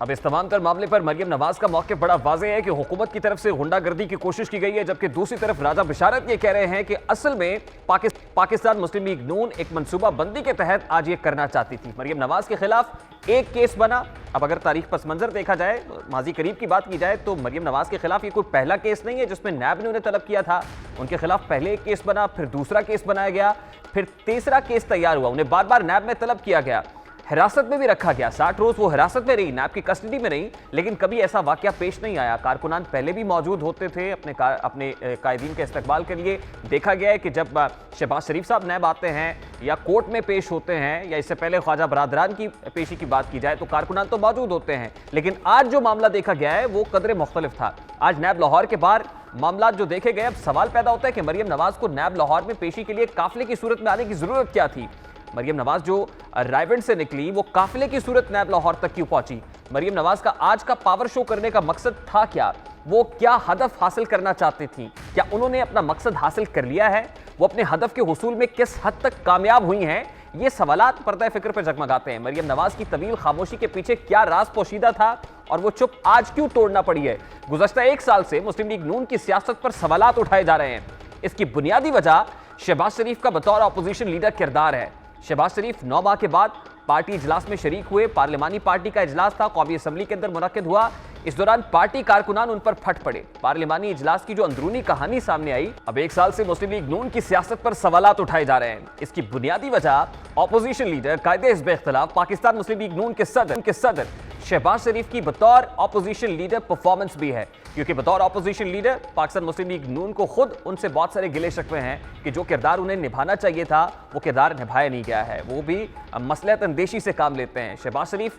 اب اس تمام تر معاملے پر مریم نواز کا موقف بڑا واضح ہے کہ حکومت کی طرف سے غنڈہ گردی کی کوشش کی گئی ہے، جبکہ دوسری طرف راجہ بشارت یہ کہہ رہے ہیں کہ اصل میں پاکستان مسلم لیگ نون ایک منصوبہ بندی کے تحت آج یہ کرنا چاہتی تھی۔ مریم نواز کے خلاف ایک کیس بنا۔ اب اگر تاریخ پس منظر دیکھا جائے، ماضی قریب کی بات کی جائے، تو مریم نواز کے خلاف یہ کوئی پہلا کیس نہیں ہے جس میں نیب نے انہیں طلب کیا تھا۔ ان کے خلاف پہلے ایک کیس بنا، پھر دوسرا کیس بنایا گیا، پھر تیسرا کیس تیار ہوا، انہیں بار بار نیب میں طلب کیا گیا، حراست میں بھی رکھا گیا، 60 روز وہ حراست میں رہی، نیب کی کسٹڈی میں رہی، لیکن کبھی ایسا واقعہ پیش نہیں آیا۔ کارکنان پہلے بھی موجود ہوتے تھے اپنے قائدین کے استقبال کے لیے۔ دیکھا گیا ہے کہ جب شہباز شریف صاحب نیب آتے ہیں یا کورٹ میں پیش ہوتے ہیں، یا اس سے پہلے خواجہ برادران کی پیشی کی بات کی جائے، تو کارکنان تو موجود ہوتے ہیں، لیکن آج جو معاملہ دیکھا گیا ہے وہ قدرے مختلف تھا۔ آج نیب لاہور کے باہر معاملات جو دیکھے گئے، اب سوال پیدا ہوتا ہے کہ مریم نواز کو نیب لاہور میں پیشی کے لیے قافلے کی صورت میں آنے کی ضرورت کیا تھی؟ مریم نواز جو رائیونڈ سے نکلی وہ قافلے کی صورت نیب لاہور تک کیوں پہنچی؟ مریم نواز کا آج کا پاور شو کرنے کا مقصد تھا کیا؟ وہ کیا ہدف حاصل کرنا چاہتی تھیں؟ کیا انہوں نے اپنا مقصد حاصل کر لیا ہے؟ وہ اپنے ہدف کے حصول میں کس حد تک کامیاب ہوئی ہیں؟ یہ سوالات پردہ فکر پر جگمگاتے ہیں۔ مریم نواز کی طویل خاموشی کے پیچھے کیا راز پوشیدہ تھا اور وہ چپ آج کیوں توڑنا پڑی ہے؟ گزشتہ ایک سال سے مسلم لیگ نون کی سیاست پر سوالات اٹھائے جا رہے ہیں۔ اس کی بنیادی وجہ شہباز شریف کا بطور اپوزیشن لیڈر کردار ہے۔ شہباز شریف 9 ماہ کے بعد پارٹی اجلاس میں شریک ہوئے، پارلیمانی پارٹی کا اجلاس تھا، قومی اسمبلی کے اندر منعقد ہوا۔ اس دوران پارٹی کارکنان ان پر پھٹ پڑے۔ پارلیمانی اجلاس کی جو اندرونی کہانی سامنے آئی، اب ایک سال سے مسلم لیگ نون کی سیاست پر سوالات اٹھائے جا رہے ہیں۔ اس کی بنیادی وجہ اپوزیشن لیڈر، قائد حزب اختلاف، پاکستان مسلم لیگ نون کے صدر شہباز شریف کی بطور اپوزیشن لیڈر پرفارمنس بھی ہے، کیونکہ بطور اپوزیشن لیڈر پاکستان مسلم لیگ نون کو خود ان سے بہت سارے گلے شکوے ہیں کہ جو کردار انہیں نبھانا چاہیے تھا وہ کردار نبھایا نہیں گیا ہے۔ وہ بھی مصلحت اندیشی سے کام لیتے ہیں۔ شہباز شریف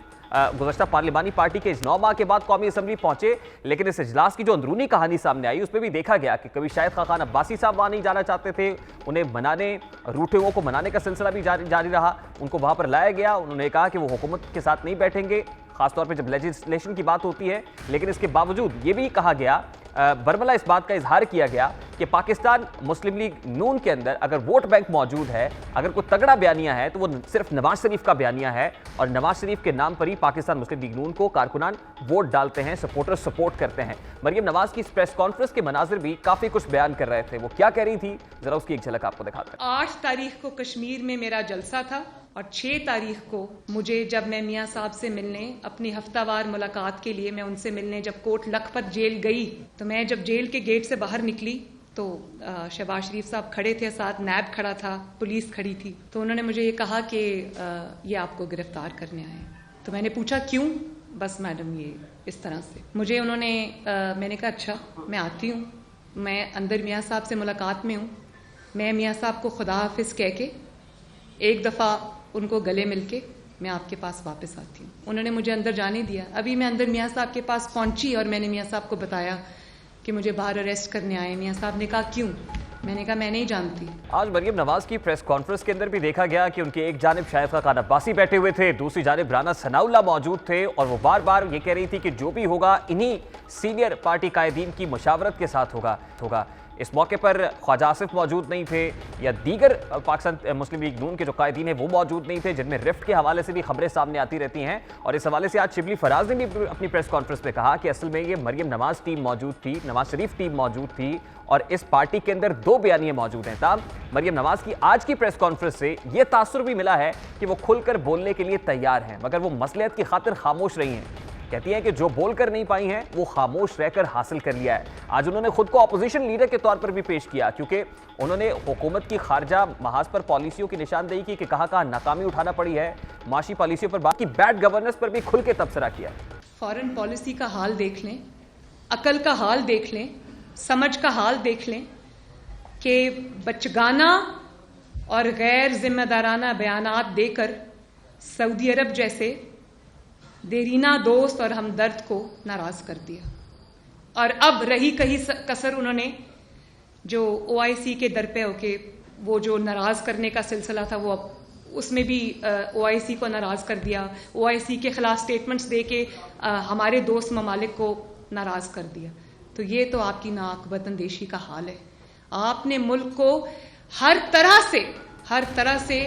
گزشتہ پارلیمانی پارٹی کے 9 ماہ کے بعد قومی اسمبلی پہنچے، لیکن اس اجلاس کی جو اندرونی کہانی سامنے آئی اس میں بھی دیکھا گیا کہ کبھی شاہد خاقان عباسی صاحب وہاں نہیں جانا چاہتے تھے، انہیں منانے، روٹھے ہوئے کو منانے کا سلسلہ بھی جاری رہا، ان کو وہاں پر لایا گیا، انہوں نے کہا کہ وہ حکومت کے ساتھ نہیں بیٹھیں گے، خاص طور پہ جب لیجسلیشن کی بات ہوتی ہے، لیکن اس کے باوجود یہ بھی کہا گیا، برملا اس بات کا اظہار کیا گیا کہ پاکستان مسلم لیگ نون کے اندر اگر ووٹ بینک موجود ہے، اگر کوئی تگڑا بیانیہ ہے تو وہ صرف نواز شریف کا بیانیہ ہے، اور نواز شریف کے نام پر ہی پاکستان مسلم لیگ نون کو کارکنان ووٹ ڈالتے ہیں، سپورٹر سپورٹ کرتے ہیں۔ مریم نواز کی اس پریس کانفرنس کے مناظر بھی کافی کچھ بیان کر رہے تھے، وہ کیا کہہ رہی تھی ذرا اس کی ایک جھلک آپ کو دکھاتے ہیں۔ 8 تاریخ کو کشمیر میں میرا جلسہ تھا اور 6 تاریخ کو مجھے جب میں میاں صاحب سے ملنے، اپنی ہفتہ وار ملاقات کے لیے میں ان سے ملنے جب کوٹ لکھپت جیل گئی، تو میں جب جیل کے گیٹ سے باہر نکلی تو شہباز شریف صاحب کھڑے تھے، ساتھ نیب کھڑا تھا، پولیس کھڑی تھی، تو انہوں نے مجھے یہ کہا کہ یہ آپ کو گرفتار کرنے آئے ہیں۔ تو میں نے پوچھا کیوں؟ بس میڈم یہ اس طرح سے مجھے انہوں نے میں نے کہا اچھا میں آتی ہوں، میں اندر میاں صاحب سے ملاقات میں ہوں، میں میاں صاحب کو خدا حافظ کہہ کے ایک دفعہ ان کو گلے مل کے میں آپ کے پاس واپس آتی ہوں۔ انہوں نے مجھے اندر جانے دیا۔ ابھی میں اندر میاں صاحب کے پاس پہنچی اور میں نے میاں صاحب کو بتایا کہ مجھے باہر اریسٹ کرنے آئے۔ میاں صاحب نے کہا کیوں؟ میں نے کہا میں نہیں جانتی۔ آج مریم نواز کی پریس کانفرنس کے اندر بھی دیکھا گیا کہ ان کے ایک جانب شاہد خاقان عباسی بیٹھے ہوئے تھے، دوسری جانب رانا ثناء اللہ موجود تھے، اور وہ بار بار یہ کہہ رہی تھی کہ جو بھی ہوگا انہی سینئر پارٹی قائدین کی مشاورت کے ساتھ ہوگا۔ اس موقع پر خواجہ آصف موجود نہیں تھے، یا دیگر پاکستان مسلم لیگ نون کے جو قائدین ہیں وہ موجود نہیں تھے، جن میں رفٹ کے حوالے سے بھی خبریں سامنے آتی رہتی ہیں، اور اس حوالے سے آج شبلی فراز نے بھی اپنی پریس کانفرنس میں کہا کہ اصل میں یہ مریم نواز ٹیم موجود تھی، نواز شریف ٹیم موجود تھی، اور اس پارٹی کے اندر 2 بیانیے موجود ہیں۔ تاہم مریم نواز کی آج کی پریس کانفرنس سے یہ تاثر بھی ملا ہے کہ وہ کھل کر بولنے کے لیے تیار ہیں، مگر وہ مصلحت کی خاطر خاموش رہی ہیں۔ کہتی ہیں کہ جو بول کر نہیں پائی ہیں وہ خاموش رہ کر حاصل کر لیا ہے۔ آج انہوں نے خود کو اپوزیشن لیڈر کے طور پر بھی پیش کیا، کیونکہ انہوں نے حکومت کی خارجہ محاذ پر پالیسیوں کی نشاندہی کی کہ کہاں ناکامی اٹھانا پڑی ہے، معاشی پالیسیوں پر باقی بیڈ گورننس پر بھی کھل کے تبصرہ کیا۔ فارن پالیسی کا حال دیکھ لیں، عقل کا حال دیکھ لیں، سمجھ کا حال دیکھ لیں کہ بچگانہ اور غیر ذمہ دارانہ بیانات دے کر سعودی عرب جیسے دیرینہ دوست اور ہمدرد کو ناراض کر دیا، اور اب رہی کہیں کسر انہوں نے جو OIC کے در پہ ہو کے وہ جو ناراض کرنے کا سلسلہ تھا وہ اب اس میں بھی OIC کو ناراض کر دیا، OIC کے خلاف سٹیٹمنٹس دے کے ہمارے دوست ممالک کو ناراض کر دیا۔ تو یہ تو آپ کی ناقابت اندیشی کا حال ہے۔ آپ نے ملک کو ہر طرح سے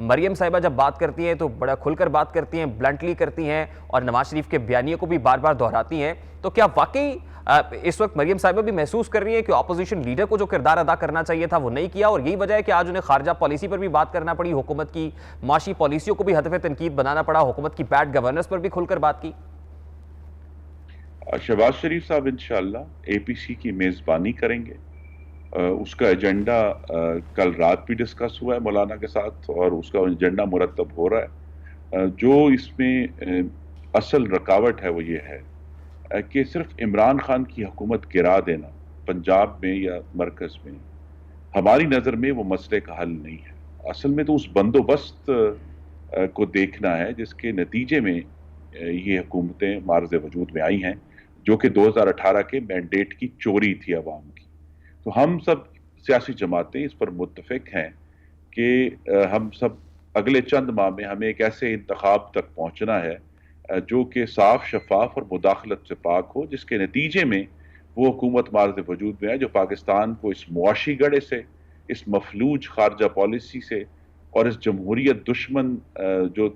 مریم صاحبہ جب بات کرتی ہیں تو بڑا کھل کر بات کرتی ہیں، بلنٹلی کرتی ہیں اور نواز شریف کے بیانیے کو بھی بار بار دہراتی ہیں. تو کیا واقعی اس وقت مریم صاحبہ بھی محسوس کر رہی ہیں کہ اپوزیشن لیڈر کو جو کردار ادا کرنا چاہیے تھا وہ نہیں کیا، اور یہی وجہ ہے کہ آج انہیں خارجہ پالیسی پر بھی بات کرنا پڑی، حکومت کی معاشی پالیسیوں کو بھی ہدف تنقید بنانا پڑا، حکومت کی بیڈ گورننس پر بھی کھل کر بات کی؟ شہباز شریف صاحب انشاءاللہ اے پی سی کی میزبانی کریں گے. اس کا ایجنڈا کل رات بھی ڈسکس ہوا ہے مولانا کے ساتھ اور اس کا ایجنڈا مرتب ہو رہا ہے. جو اس میں اصل رکاوٹ ہے وہ یہ ہے کہ صرف عمران خان کی حکومت گرا دینا پنجاب میں یا مرکز میں ہماری نظر میں وہ مسئلے کا حل نہیں ہے. اصل میں تو اس بندوبست کو دیکھنا ہے جس کے نتیجے میں یہ حکومتیں معرض وجود میں آئی ہیں، جو کہ 2018 کے مینڈیٹ کی چوری تھی عوام کی. تو ہم سب سیاسی جماعتیں اس پر متفق ہیں کہ ہم سب اگلے چند ماہ میں ہمیں ایک ایسے انتخاب تک پہنچنا ہے جو کہ صاف، شفاف اور مداخلت سے پاک ہو، جس کے نتیجے میں وہ حکومت معرض وجود میں آئے جو پاکستان کو اس معاشی گڑھے سے، اس مفلوج خارجہ پالیسی سے اور اس جمہوریت دشمن جو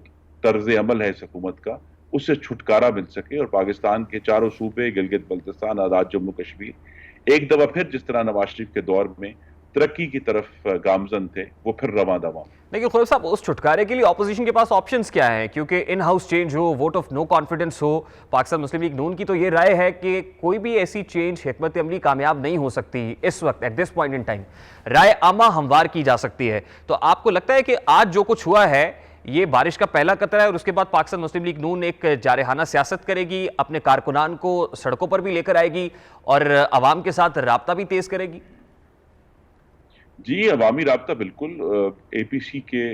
طرز عمل ہے اس حکومت کا، اس سے چھٹکارا مل سکے اور پاکستان کے چاروں صوبے، گلگت بلتستان، آزاد جموں کشمیر ایک دفعہ پھر جس طرح نواز شریف کے دور میں ترقی کی طرف گامزن تھے وہ پھر رواں دواں. لیکن خورشید صاحب اس چھٹکارے کے لیے اپوزیشن کے پاس آپشنز کیا ہیں؟ کیونکہ ان ہاؤس چینج ہو، ووٹ آف نو کانفیڈنس ہو، پاکستان مسلم لیگ نون کی تو یہ رائے ہے کہ کوئی بھی ایسی چینج حکمت عملی کامیاب نہیں ہو سکتی اس وقت at this point in time. رائے عامہ ہموار کی جا سکتی ہے. تو آپ کو لگتا ہے کہ آج جو کچھ ہوا ہے یہ بارش کا پہلا قطرہ ہے اور اس کے بعد پاکستان مسلم لیگ نون ایک جارحانہ سیاست کرے گی، اپنے کارکنان کو سڑکوں پر بھی لے کر آئے گی اور عوام کے ساتھ رابطہ بھی تیز کرے گی؟ جی، عوامی رابطہ بالکل اے پی سی کے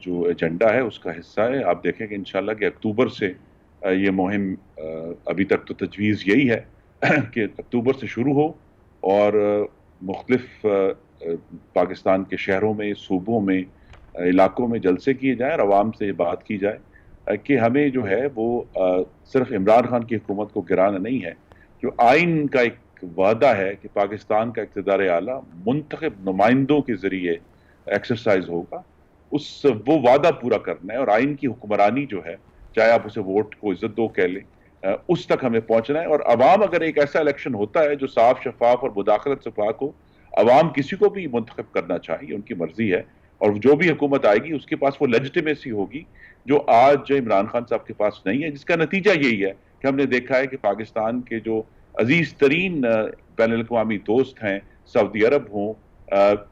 جو ایجنڈا ہے اس کا حصہ ہے. آپ دیکھیں کہ انشاءاللہ کہ اکتوبر سے یہ مہم، ابھی تک تو تجویز یہی ہے کہ اکتوبر سے شروع ہو اور مختلف پاکستان کے شہروں میں، صوبوں میں، علاقوں میں جلسے کیے جائیں اور عوام سے یہ بات کی جائے کہ ہمیں جو ہے وہ صرف عمران خان کی حکومت کو گرانا نہیں ہے. جو آئین کا ایک وعدہ ہے کہ پاکستان کا اقتدار اعلیٰ منتخب نمائندوں کے ذریعے ایکسرسائز ہوگا، وہ وعدہ پورا کرنا ہے اور آئین کی حکمرانی جو ہے، چاہے آپ اسے ووٹ کو عزت دو کہہ لیں، اس تک ہمیں پہنچنا ہے. اور عوام اگر ایک ایسا الیکشن ہوتا ہے جو صاف، شفاف اور مداخلت سے پاک ہو، عوام کسی کو بھی منتخب کرنا چاہیے، ان کی مرضی ہے، اور جو بھی حکومت آئے گی اس کے پاس وہ لیجٹیمیسی ہوگی جو آج عمران خان صاحب کے پاس نہیں ہے. جس کا نتیجہ یہی ہے کہ ہم نے دیکھا ہے کہ پاکستان کے جو عزیز ترین بین الاقوامی دوست ہیں، سعودی عرب ہوں،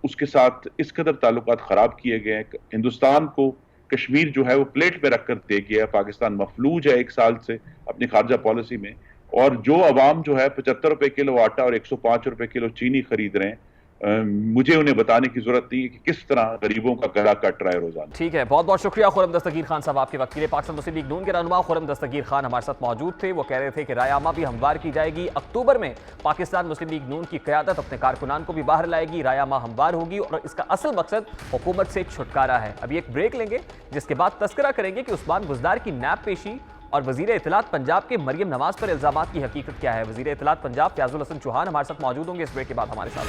اس کے ساتھ اس قدر تعلقات خراب کیے گئے ہیں. ہندوستان کو کشمیر جو ہے وہ پلیٹ میں رکھ کر دے گیا ہے. پاکستان مفلوج ہے 1 سال سے اپنی خارجہ پالیسی میں، اور جو عوام جو ہے 75 روپے کلو آٹا اور 105 روپے کلو چینی خرید رہے ہیں، مجھے انہیں بتانے کی ضرورت نہیں ہے کہ کس طرح غریبوں کا گلا کٹ رہا ہے روزانہ. ٹھیک ہے، بہت بہت شکریہ خرم دستگیر خان صاحب آپ کے وقت کے لیے. پاکستان مسلم لیگ نون کے رہنما خرم دستگیر خان ہمارے ساتھ موجود تھے. وہ کہہ رہے تھے کہ رائے عامہ بھی ہموار کی جائے گی. اکتوبر میں پاکستان مسلم لیگ نون کی قیادت اپنے کارکنان کو بھی باہر لائے گی، رائے عامہ ہموار ہوگی اور اس کا اصل مقصد حکومت سے چھٹکارا ہے. ابھی ایک بریک لیں گے جس کے بعد تذکرہ کریں گے کہ عثمان بزدار کی نیب پیشی اور وزیر اطلاعات پنجاب کے مریم نواز پر الزامات کی حقیقت کیا ہے. وزیر اطلاعات پنجاب فیاض الحسن چوہان ہمارے ساتھ موجود ہوں گے اس بریک کے بعد ہمارے ساتھ.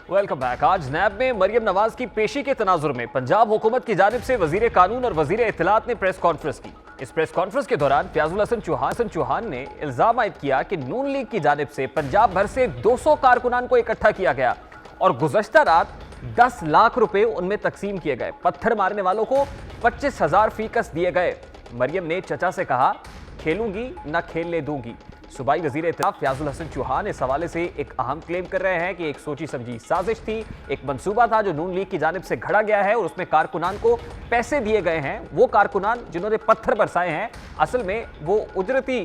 Welcome back. آج نیب میں مریم نواز کی پیشی کے تناظر میں پنجاب حکومت کی جانب سے وزیر قانون اور وزیر اطلاعات نے پریس کانفرنس کی. اس پریس کانفرنس کے دوران فیاض الحسن چوہان نے الزام عائد کیا کہ نون لیگ کی جانب سے پنجاب بھر سے 200 کارکنان کو اکٹھا کیا گیا اور گزشتہ رات 10 لاکھ روپے ان میں تقسیم کیے گئے. پتھر مارنے والوں کو 25,000 فیکس دیے گئے. مریم نے چچا سے کہا کھیلوں گی نہ کھیلنے دوں گی. صوبائی وزیر اطلاعات فیاض الحسن چوہان اس حوالے سے ایک اہم کلیم کر رہے ہیں کہ ایک سوچی سمجھی سازش تھی، ایک منصوبہ تھا جو نون لیگ کی جانب سے گھڑا گیا ہے اور اس میں کارکنان کو پیسے دیے گئے ہیں. وہ کارکنان جنہوں نے پتھر برسائے ہیں اصل میں وہ اجرتی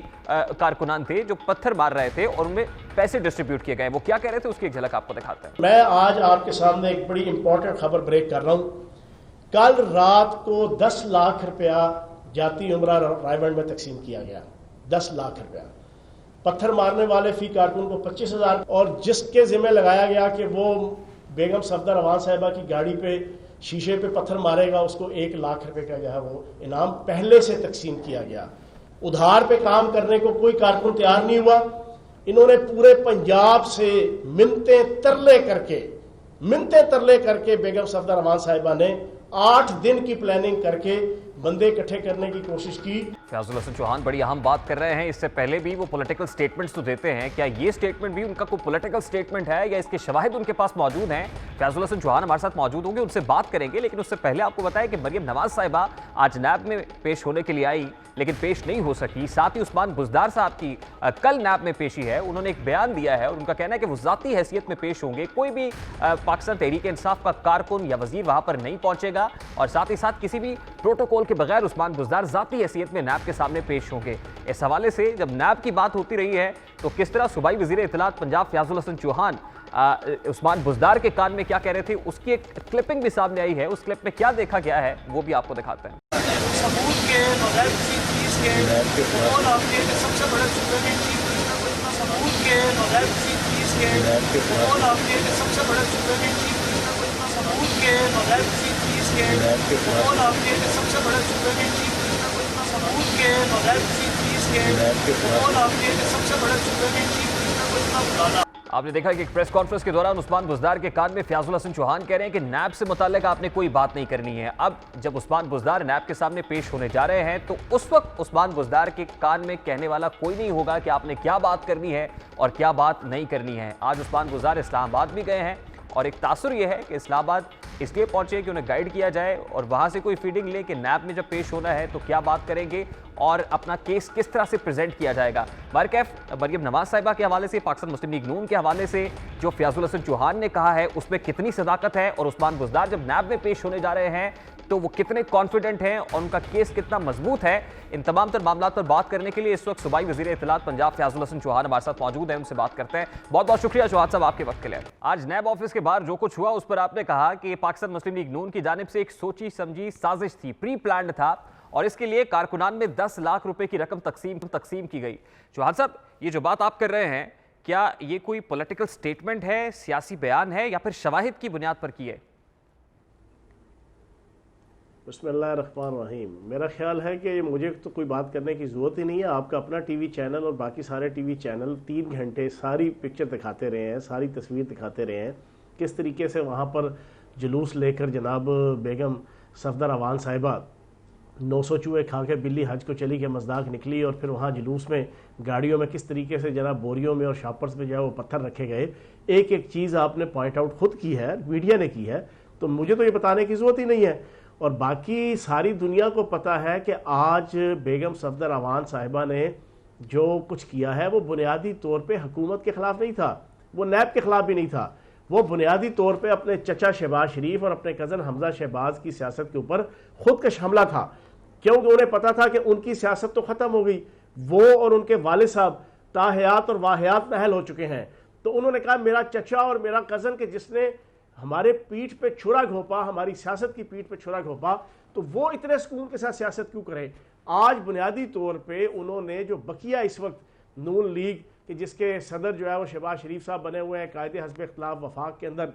کارکنان تھے جو پتھر مار رہے تھے اور ان میں پیسے ڈسٹریبیوٹ کیے گئے. وہ کیا کہہ رہے تھے اس کی ایک جھلک آپ کو دکھاتے ہیں. میں آج آپ کے سامنے ایک بڑی امپورٹنٹ خبر بریک کر رہا ہوں. کل رات کو 10 لاکھ روپیہ جاتی عمرہ رائے بند میں تقسیم کیا گیا. 10 لاکھ روپیہ. پتھر مارنے والے فی کارکن کو 25,000 اور جس کے ذمہ لگایا گیا کہ وہ بیگم صفدر روان صاحبہ کی گاڑی پہ شیشے پہ پتھر مارے گا اس کو 1 لاکھ روپے کا جو ہے وہ انعام پہلے سے تقسیم کیا گیا. ادھار پہ کام کرنے کو کوئی کارکن تیار نہیں ہوا. انہوں نے پورے پنجاب سے منتیں ترلے کر کے بیگم صفدر امان صاحبہ نے 8 دن کی پلاننگ کر کے بندے اکٹھے کرنے کی کوشش کی. فیاض الحسن چوہان بڑی اہم بات کر رہے ہیں. اس سے پہلے بھی وہ پولیٹیکل سٹیٹمنٹس تو دیتے ہیں. کیا یہ سٹیٹمنٹ بھی ان کا کوئی پولیٹیکل سٹیٹمنٹ ہے یا اس کے شواہد ان کے پاس موجود ہیں؟ فیاض الحسن چوہان ہمارے ساتھ موجود ہوں گے, ان سے بات کریں گے. لیکن اس سے پہلے آپ کو بتائیں کہ مریم نواز صاحبہ آج نیب میں پیش ہونے کے لیے آئی لیکن پیش نہیں ہو سکی. ساتھ ہی عثمان بزدار صاحب کی کل نیب میں پیشی ہے. انہوں نے ایک بیان دیا ہے اور ان کا کہنا ہے کہ وہ ذاتی حیثیت میں پیش ہوں گے. کوئی بھی پاکستان تحریک انصاف کا کارکن یا وزیر وہاں پر نہیں پہنچے گا اور ساتھ ہی ساتھ کسی بھی پروٹوکول کے بغیر عثمان بزدار ذاتی حیثیت میں نیب کے سامنے پیش ہوں گے. اس حوالے سے جب نیب کی بات ہوتی رہی ہے تو کس طرح صوبائی وزیر اطلاعات پنجاب فیاض الحسن چوہان عثمان بزدار کے کان میں کیا کہہ رہے تھے, اس کی ایک کلپنگ بھی سامنے آئی ہے. اس کلپ میں کیا دیکھا گیا ہے وہ بھی آپ کو دکھاتے ہیں. ثبوت کے بغیر کسی چیز کے اور آپ کے سب سے بڑے صوبے میں ثبوت کے بغیر کسی چیز کے اور آپ کے سب سے بڑے صوبے میں ثبوت کے بغیر کسی چیز کے اور آپ کے سب سے بڑے صوبے میں ثبوت کے بغیر کسی چیز کے اور آپ کے سب سے بڑے صوبے میں آپ نے دیکھا کہ ایک پریس کانفرنس کے دوران عثمان بزدار کے کان میں فیاض الحسن چوہان کہہ رہے ہیں کہ نیب سے متعلق آپ نے کوئی بات نہیں کرنی ہے. اب جب عثمان بزدار نیب کے سامنے پیش ہونے جا رہے ہیں تو اس وقت عثمان بزدار کے کان میں کہنے والا کوئی نہیں ہوگا کہ آپ نے کیا بات کرنی ہے اور کیا بات نہیں کرنی ہے. آج عثمان بزدار اسلام آباد بھی گئے ہیں اور ایک تاثر یہ ہے کہ اسلام آباد اس لیے پہنچے کہ انہیں گائیڈ کیا جائے اور وہاں سے کوئی فیڈنگ لے کہ نیب میں جب پیش ہونا ہے تو کیا بات کریں گے اور اپنا کیس کس طرح سے پریزنٹ کیا جائے گا. بہرکیف مریم نواز صاحبہ کے حوالے سے, پاکستان مسلم لیگ نون کے حوالے سے جو فیاض الحسن چوہان نے کہا ہے اس میں کتنی صداقت ہے اور عثمان بزدار جب نیب میں پیش ہونے جا رہے ہیں تو وہ کتنے کانفیڈنٹ ہیں اور ان کا کیس کتنا مضبوط ہے, ان تمام تر معاملات پر بات کرنے کے لیے اس وقت صوبائی وزیر اطلاعات پنجاب فیاض الحسن چوہان ہمارے ساتھ موجود ہیں. ان سے بات کرتے ہیں. بہت بہت شکریہ چوہان صاحب آپ کے وقت کے لیے. آج نیب آفس کے باہر جو کچھ ہوا اس پر آپ نے کہا کہ پاکستان مسلم لیگ نون کی جانب سے ایک سوچی سمجھی سازش تھی, پری پلانڈ تھا اور اس کے لیے کارکنان میں 10 لاکھ روپے کی رقم تقسیم کی گئی. چوہان صاحب یہ جو بات آپ کر رہے ہیں کیا یہ کوئی پولیٹیکل سٹیٹمنٹ ہے, سیاسی بیان ہے یا پھر شواہد کی بنیاد پر کی ہے؟ بسم اللہ الرحمن الرحیم. میرا خیال ہے کہ مجھے تو کوئی بات کرنے کی ضرورت ہی نہیں ہے. آپ کا اپنا ٹی وی چینل اور باقی سارے ٹی وی چینل 3 گھنٹے ساری پکچر دکھاتے رہے ہیں, ساری تصویر دکھاتے رہے ہیں کس طریقے سے وہاں پر جلوس لے کر جناب بیگم صفدر امان صاحبہ 900 چوہے کھا کے بلی حج کو چلی کے مزداق نکلی اور پھر وہاں جلوس میں گاڑیوں میں کس طریقے سے جناب بوریوں میں اور شاپرز میں جو ہے وہ پتھر رکھے گئے. ایک ایک چیز آپ نے پوائنٹ آؤٹ خود کی ہے, میڈیا نے کی ہے, تو مجھے تو یہ بتانے کی ضرورت ہی نہیں ہے. اور باقی ساری دنیا کو پتہ ہے کہ آج بیگم صفدر امان صاحبہ نے جو کچھ کیا ہے وہ بنیادی طور پہ حکومت کے خلاف نہیں تھا, وہ نیب کے خلاف بھی نہیں تھا, وہ بنیادی طور پہ اپنے چچا شہباز شریف اور اپنے کزن حمزہ شہباز کی سیاست کے اوپر خودکش حملہ تھا. کیونکہ انہیں پتا تھا کہ ان کی سیاست تو ختم ہو گئی, وہ اور ان کے والد صاحب تاحیات اور واحیات نااہل ہو چکے ہیں. تو انہوں نے کہا میرا چچا اور میرا کزن کہ جس نے ہمارے پیٹھ پہ چھرا گھونپا, ہماری سیاست کی پیٹھ پہ چھرا گھونپا, تو وہ اتنے سکون کے ساتھ سیاست کیوں کرے. آج بنیادی طور پہ انہوں نے جو بقیہ اس وقت نون لیگ کہ جس کے صدر جو ہے وہ شہباز شریف صاحب بنے ہوئے ہیں, قائد حزب اختلاف وفاق کے اندر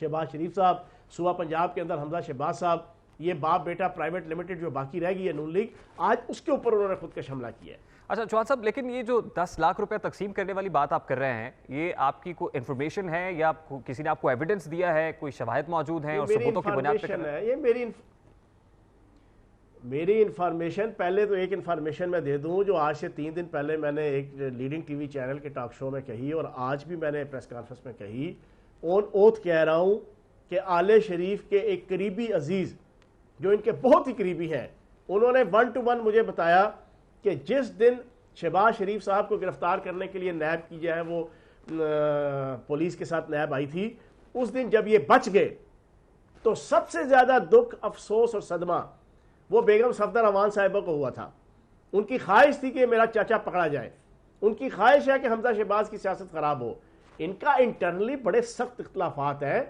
شہباز شریف صاحب, صوبہ پنجاب کے اندر حمزہ شہباز صاحب, یہ باپ بیٹا پرائیویٹ لمیٹڈ جو باقی رہ گئی ہے نون لیگ, آج اس کے اوپر انہوں نے خودکش حملہ کیا ہے. اچھا چوہان صاحب, لیکن یہ جو 10 لاکھ روپے تقسیم کرنے والی بات آپ کر رہے ہیں یہ آپ کی کوئی انفارمیشن ہے یا کسی نے آپ کو ایویڈنس دیا ہے, کوئی شواہد موجود ہیں اور ثبوتوں کی بنیاد پہ ہے؟ یہ میری انفارمیشن. پہلے تو ایک انفارمیشن میں دے دوں جو آج سے 3 دن پہلے میں نے ایک لیڈنگ ٹی وی چینل کے ٹاک شو میں کہی اور آج بھی میں نے پریس کانفرنس میں کہی, اون اوتھ کہہ رہا ہوں کہ آل شریف کے ایک قریبی عزیز جو ان کے بہت ہی قریبی ہیں, انہوں نے 1 to 1 مجھے بتایا کہ جس دن شہباز شریف صاحب کو گرفتار کرنے کے لیے نیب کی جو ہے وہ پولیس کے ساتھ نیب آئی تھی, اس دن جب یہ بچ گئے تو سب سے زیادہ دکھ, افسوس اور صدمہ وہ بیگم صفدر امان صاحبہ کو ہوا تھا. ان کی خواہش تھی کہ میرا چاچا پکڑا جائے, ان کی خواہش ہے کہ حمزہ شہباز کی سیاست خراب ہو. ان کا انٹرنلی بڑے سخت اختلافات ہیں,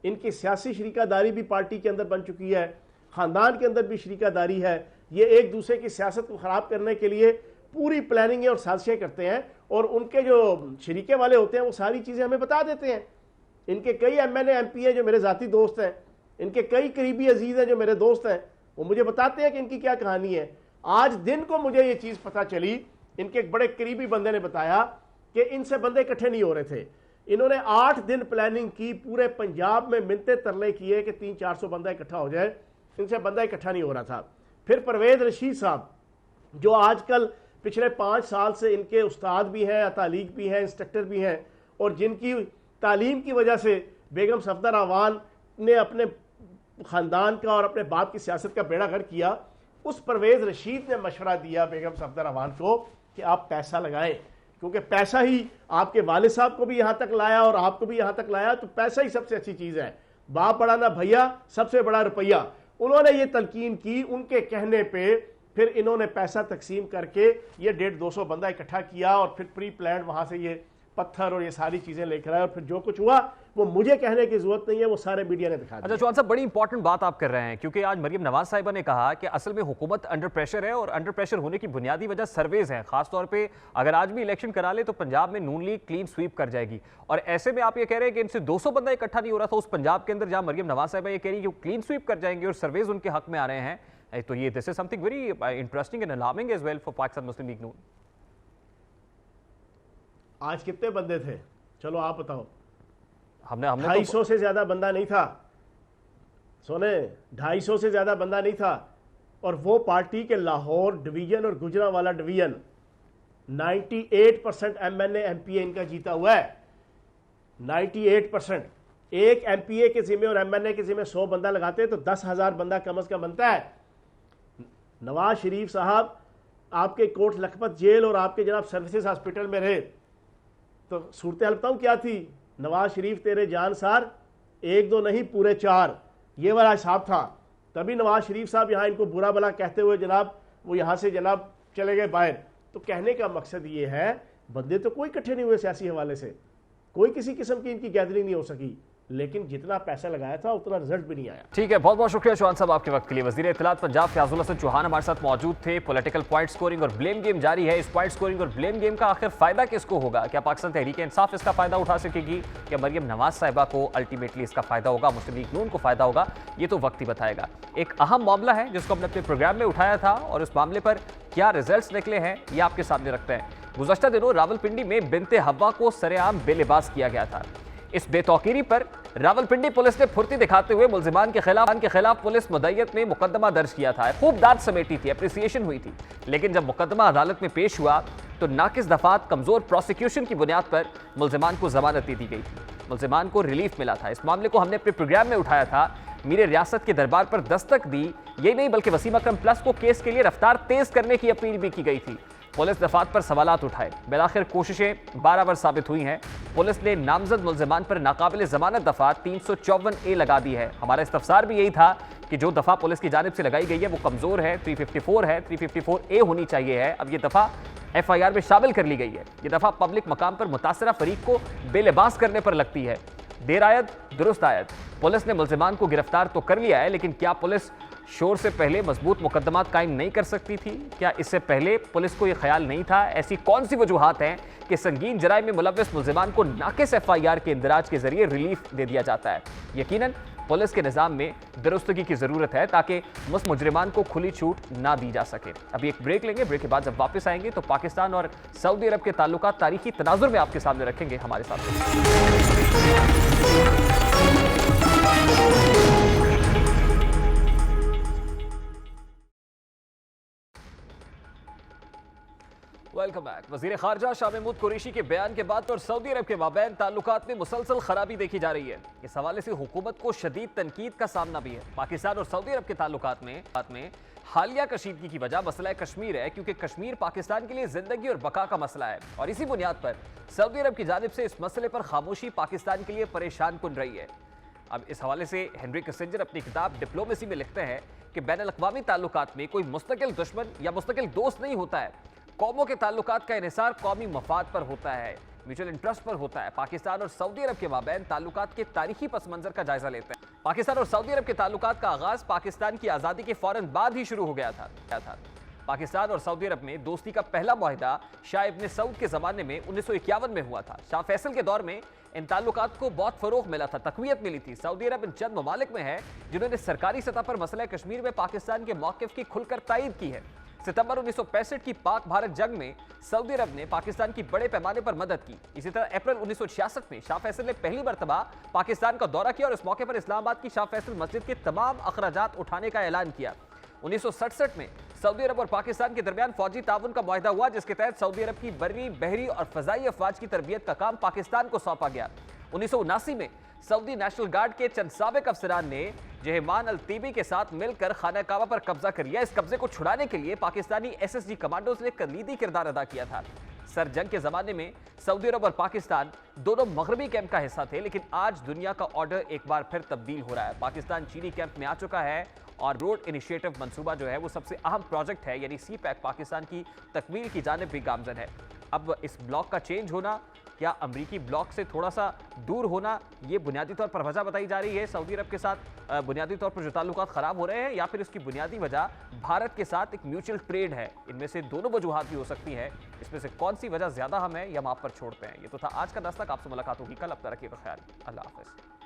ان کی سیاسی شریکہ داری بھی پارٹی کے اندر بن چکی ہے, خاندان کے اندر بھی شریکہ داری ہے. یہ ایک دوسرے کی سیاست کو خراب کرنے کے لیے پوری پلاننگیں اور سازشیں کرتے ہیں اور ان کے جو شریکے والے ہوتے ہیں وہ ساری چیزیں ہمیں بتا دیتے ہیں. ان کے کئی M L A M P ہیں جو میرے ذاتی دوست ہیں, ان کے کئی قریبی عزیز ہیں جو میرے دوست ہیں, وہ مجھے بتاتے ہیں کہ ان کی کیا کہانی ہے. آج دن کو مجھے یہ چیز پتہ چلی, ان کے ایک بڑے قریبی بندے نے بتایا کہ ان سے بندے اکٹھے نہیں ہو رہے تھے. انہوں نے 8 دن پلاننگ کی, پورے پنجاب میں منتے ترلے کیے کہ 300-400 بندہ اکٹھا ہو جائے, ان سے بندہ اکٹھا نہیں ہو رہا تھا. پھر پرویز رشید صاحب جو آج کل پچھلے 5 سال سے ان کے استاد بھی ہیں, تعلیق بھی ہیں, انسٹرکٹر بھی ہیں, اور جن کی تعلیم کی وجہ سے بیگم صفدر اعوان نے اپنے خاندان کا اور اپنے باپ کی سیاست کا بیڑا غرق کیا, اس پرویز رشید نے مشورہ دیا بیگم صفدر اعوان کو کہ آپ پیسہ لگائیں, کیونکہ پیسہ ہی آپ کے والد صاحب کو بھی یہاں تک لایا اور آپ کو بھی یہاں تک لایا, تو پیسہ ہی سب سے اچھی چیز ہے. باپ بڑا نہ بھیا, سب سے بڑا روپیہ. انہوں نے یہ تلقین کی, ان کے کہنے پہ پھر انہوں نے پیسہ تقسیم کر کے یہ 150-200 بندہ اکٹھا کیا, اور پھر پری پلانڈ وہاں سے یہ پتھر اور یہ ساری چیزیں لے کر آئے, اور پھر جو کچھ ہوا وہ مجھے کہنے کی ضرورت نہیں ہے, وہ سارے میڈیا نے دکھا دیا. اچھا چوہان صاحب, بڑی امپورٹنٹ بات آپ کر رہے ہیں, کیونکہ آج مریم نواز صاحبہ نے کہا کہ اصل میں حکومت انڈر پریشر ہے, اور انڈر پریشر ہونے کی بنیادی وجہ سرویز ہیں. خاص طور پہ اگر آج بھی الیکشن کرا لے تو پنجاب میں نون لیگ کلین سویپ کر جائے گی, اور ایسے میں آپ یہ کہہ رہے ہیں کہ ان سے 200 بندہ اکٹھا نہیں ہو رہا تھا اس پنجاب کے اندر جہاں مریم نواز صاحبہ یہ کہہ رہی ہے کہ وہ کلین سویپ کر جائیں گے اور سرویز ان کے حق میں آ رہے ہیں. تو یہ this is something very interesting and alarming as well for Pakistan Muslim League Noon. آج کتنے بندے تھے, چلو آپ بتاؤ. ہم نے 250 سے زیادہ بندہ نہیں تھا, سونے 250 سے زیادہ بندہ نہیں تھا, اور وہ پارٹی کے لاہور ڈویژن اور گجرانوالا ڈویژن 98% MNA MPA ان کا جیتا ہوا ہے. 98%. ایک MPA کے ذمہ اور MNA کے ذمہ 100 بندہ لگاتے تو 10,000 بندہ کم از کم بنتا ہے. نواز شریف صاحب آپ کے کوٹ لکھپت جیل اور آپ کے جناب سروسز ہاسپٹل میں رہے, تو صورتحال بتاؤں کیا تھی. نواز شریف تیرے جان سار 1-2 نہیں پورے 4, یہ والا حساب تھا. تبھی نواز شریف صاحب یہاں ان کو برا بلا کہتے ہوئے جناب وہ یہاں سے جناب چلے گئے باہر. تو کہنے کا مقصد یہ ہے, بندے تو کوئی اکٹھے نہیں ہوئے سیاسی حوالے سے, کوئی کسی قسم کی ان کی گیدرنگ نہیں ہو سکی, لیکن جتنا پیسہ لگایا تھا اتنا رزلٹ بھی نہیں آیا. ٹھیک ہے, بہت بہت شکریہ چوہان صاحب آپ کے وقت کے لیے. وزیر اطلاعات پنجاب فیاض الحسن چوہان ہمارے ساتھ موجود تھے. پولیٹیکل پوائنٹ سکورنگ اور بلیم گیم جاری ہے. اس پوائنٹ سکورنگ اور بلیم گیم کا آخر فائدہ کس کو ہوگا؟ کیا پاکستان تحریک انصاف اس کا فائدہ اٹھا سکے گی, کیا مریم نواز صاحبہ کو الٹیمیٹلی اس کا فائدہ ہوگا, مسلم لیگ نون کو فائدہ ہوگا؟ یہ تو وقت ہی بتائے گا. ایک اہم معاملہ ہے جس کو ہم نے اپنے پروگرام میں اٹھایا تھا, اور اس معاملے پر کیا ریزلٹس نکلے ہیں یہ آپ کے سامنے رکھتے ہیں. گزشتہ دنوں راولپنڈی میں بنت حوا کو سرے عام بے لباس کیا گیا تھا. اس بے توقیری پر راولپنڈی پولیس نے پھرتی دکھاتے ہوئے ملزمان کے خلاف پولیس مدعیت میں مقدمہ درج کیا تھا. خوب داد سمیٹی تھی, اپریسیشن ہوئی تھی, لیکن جب مقدمہ عدالت میں پیش ہوا تو ناقص دفعات, کمزور پروسیکیوشن کی بنیاد پر ملزمان کو ضمانت دے دی گئی تھی. ملزمان کو ریلیف ملا تھا. اس معاملے کو ہم نے اپنے پروگرام میں اٹھایا تھا, میر ریاست کے دربار پر دستک دی. یہی نہیں بلکہ وسیم اکرم پلس کو کیس کے لیے رفتار تیز کرنے کی اپیل بھی کی گئی تھی. پولیس دفعات پر سوالات اٹھائے, بالآخر کوششیں برابر ثابت ہوئی ہیں. پولیس نے نامزد ملزمان پر ناقابل ضمانت دفعہ 354A لگا دی ہے. ہمارا استفسار بھی یہی تھا کہ جو دفعہ پولیس کی جانب سے لگائی گئی ہے وہ کمزور ہے, 354 ہے, 354A ہونی چاہیے ہے. اب یہ دفعہ FIR میں شامل کر لی گئی ہے. یہ دفعہ پبلک مقام پر متاثرہ فریق کو بے لباس کرنے پر لگتی ہے. دیر آید درست آید. پولیس نے ملزمان کو گرفتار تو کر لیا ہے, لیکن کیا پولیس شور سے پہلے مضبوط مقدمات قائم نہیں کر سکتی تھی؟ کیا اس سے پہلے پولیس کو یہ خیال نہیں تھا؟ ایسی کون سی وجوہات ہیں کہ سنگین جرائم میں ملوث ملزمان کو ناقص FIR کے اندراج کے ذریعے ریلیف دے دیا جاتا ہے؟ یقیناً پولیس کے نظام میں درستگی کی ضرورت ہے تاکہ مجرمان کو کھلی چھوٹ نہ دی جا سکے. ابھی ایک بریک لیں گے, بریک کے بعد جب واپس آئیں گے تو پاکستان اور سعودی عرب کے تعلقات تاریخی تناظر میں آپ کے سامنے رکھیں گے. ہمارے ساتھ ویلکم بیک. وزیر خارجہ شاہ محمود قریشی کے بیان کے بعد اور سعودی عرب کے مابین تعلقات میں مسلسل خرابی دیکھی جا رہی ہے. اس حوالے سے حکومت کو شدید تنقید کا سامنا بھی ہے. پاکستان اور سعودی عرب کے تعلقات میں حالیہ کشیدگی کی وجہ مسئلہ کشمیر ہے, کیونکہ کشمیر پاکستان کے لیے زندگی اور بقا کا مسئلہ ہے, اور اسی بنیاد پر سعودی عرب کی جانب سے اس مسئلے پر خاموشی پاکستان کے لیے پریشان کن رہی ہے. اب اس حوالے سے ہنری کسنجر اپنی کتاب ڈپلومیسی میں لکھتے ہیں کہ بین الاقوامی تعلقات میں کوئی مستقل دشمن یا مستقل دوست نہیں ہوتا ہے. قوموں کے تعلقات کا انحصار قومی مفاد پر ہوتا ہے, میوچل انٹرسٹ پر ہوتا ہے. پاکستان اور سعودی عرب کے مابین تعلقات کے تاریخی پس منظر کا جائزہ لیتے ہیں. پاکستان اور سعودی عرب کے تعلقات کا آغاز پاکستان کی آزادی کے فوراً بعد ہی شروع ہو گیا تھا. پاکستان اور سعودی عرب میں دوستی کا پہلا معاہدہ شاہ ابن سعود کے زمانے میں 1951 میں ہوا تھا۔ شاہ فیصل کے دور میں ان تعلقات کو بہت فروغ ملا تھا، تقویت ملی تھی۔ سعودی عرب ان چند ممالک میں ہے جنہوں نے سرکاری سطح پر مسئلہ کشمیر میں پاکستان کے موقف کی کھل کر تائید کی ہے۔ ستمبر 1965 کی پاک بھارت جنگ میں سعودی عرب نے پاکستان کی بڑے پیمانے پر مدد کی۔ اسی طرح اپریل 1966 میں شاہ فیصل نے پہلی مرتبہ پاکستان کا دورہ کیا اور اس موقع پر اسلام آباد کی شاہ فیصل مسجد کے تمام اخراجات اٹھانے کا اعلان کیا۔ 1967 میں سعودی عرب اور پاکستان کے درمیان فوجی تعاون کا معاہدہ ہوا، جس کے تحت سعودی عرب کی بری، بحری اور فضائی افواج کی تربیت کا کام پاکستان کو سونپا گیا۔ 1979 میں سعودی نیشنل گارڈ کے چند سابق افسران نے جہمان الطیبی کے ساتھ مل کر خانہ کعبہ پر قبضہ کر لیا۔ اس قبضے کو چھڑانے کے لیے Pakistani S S G commandos نے کلیدی کردار ادا کیا تھا۔ سر جنگ کے زمانے میں سعودی عرب اور پاکستان دونوں مغربی کیمپ کا حصہ تھے، لیکن آج دنیا کا آرڈر ایک بار پھر تبدیل ہو رہا ہے۔ پاکستان چینی کیمپ میں آ چکا ہے اور روڈ انیشیٹو منصوبہ جو ہے وہ سب سے اہم پروجیکٹ ہے، یعنی سی پیک پاکستان کی تکمیل کی جانب بھی گامزن ہے۔ اب اس بلاک کا چینج ہونا یا امریکی بلاک سے تھوڑا سا دور ہونا، یہ بنیادی طور پر وجہ بتائی جا رہی ہے سعودی عرب کے ساتھ بنیادی طور پر جو تعلقات خراب ہو رہے ہیں، یا پھر اس کی بنیادی وجہ بھارت کے ساتھ ایک میوچل ٹریڈ ہے۔ ان میں سے دونوں وجوہات بھی ہو سکتی ہیں، اس میں سے کون سی وجہ زیادہ ہم ہے یا ہم آپ پر چھوڑتے ہیں۔ یہ تو تھا آج کا دستک، آپ سے ملاقات ہوگی کل، اب تک رکھیے گا خیال، اللہ حافظ۔